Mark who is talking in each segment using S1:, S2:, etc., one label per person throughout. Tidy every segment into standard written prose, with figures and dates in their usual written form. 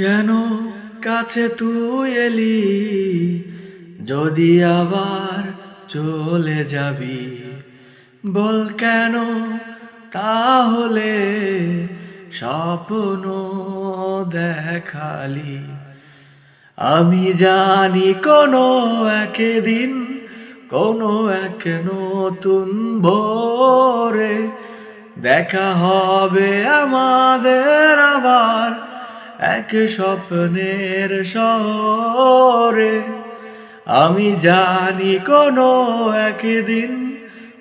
S1: কেন কাছে তুই এলি, যদি আবার চলে যাবি? বল কেন তাহলে স্বপ্ন দেখালি? আমি জানি কোনো একদিন, কোনো এক নতুন ভোরে দেখা হবে আমাদের আবার এক স্বপ্নের শহরে। আমি জানি কোনো একদিন,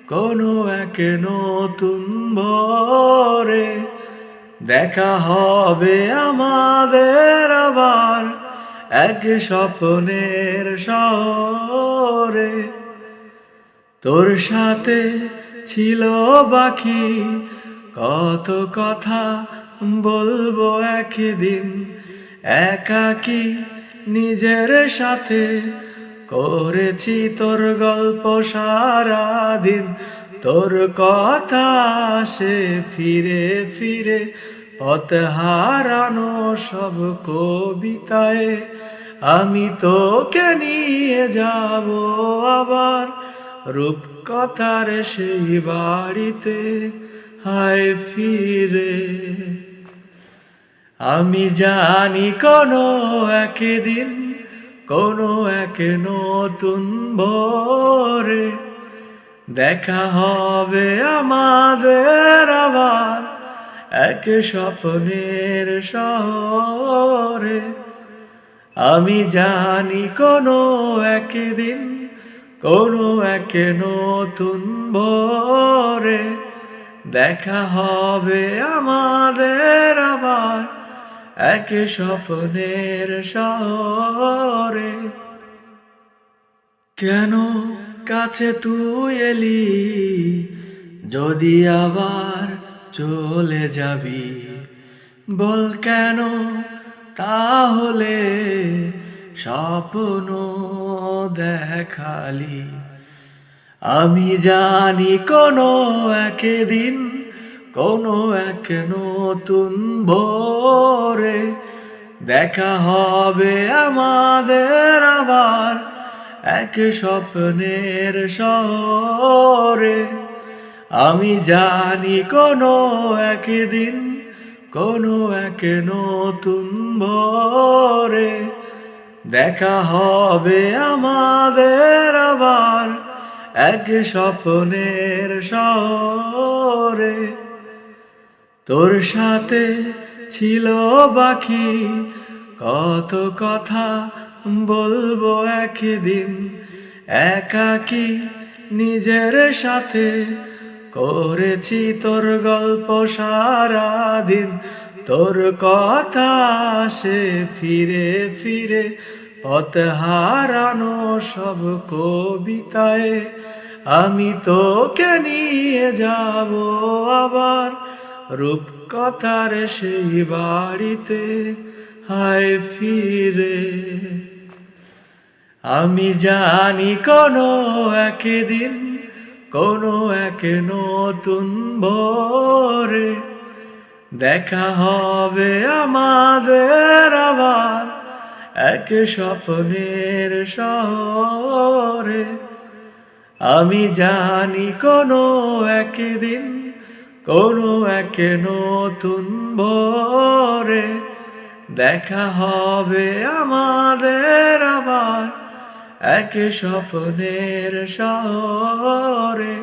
S1: কোনো এক নতুন ভোরে দেখা হবে আমাদের আবার এক স্বপ্নের শহরে। তোর সাথে ছিল বাকি কত কথা, বলবো একদিন একাকি নিজের সাথে। করেছি তোর গল্প সারাদিন, তোর কথা আসে ফিরে ফিরে পথ হারানো সব কবিতায়। আমি তোকে নিয়ে যাব আবার রূপকথার সেই বাড়িতে, হায় ফিরে। আমি জানি কোনো একদিন, কোনো এক নতুন ভোরে দেখা হবে আমাদের আবার এক স্বপ্নের শহরে। আমি জানি কোনো একদিন, কোনো এক নতুন ভোরে দেখা হবে আমাদের আবার এক স্বপ্নের শহরে। কেন কাছে তুই এলি, যদি আবার চলে যাবি? বল কেন তাহলে স্বপ্ন দেখালি? আমি জানি কোনো একদিন, কোনো এক নতুন ভোরে দেখা হবে আমাদের আবার এক স্বপ্নের শহরে। আমি জানি কোনো একদিন, কোনো এক নতুন ভোরে দেখা হবে আমাদের আবার এক স্বপ্নের শহরে। তোর সাথে ছিল বাকি কত কথা, বলবো একদিন একাকি নিজের সাথে। করেছি তোর গল্প সারাদিন, তোর কথা আসে ফিরে ফিরে পথ হারানো সব কবিতায়। আমি তোকে নিয়ে যাব আবার রূপকথার সেই বাড়িতে, হায় ফিরে। আমি জানি কোনো একদিন, কোনো এক নতুন ভোরে দেখা হবে আমাদের আবার এক স্বপ্নের শহরে। আমি জানি কোনো একদিন, কোনো এক নতুন ভোরে দেখা হবে আমাদের আবার এক স্বপ্নের শহরে।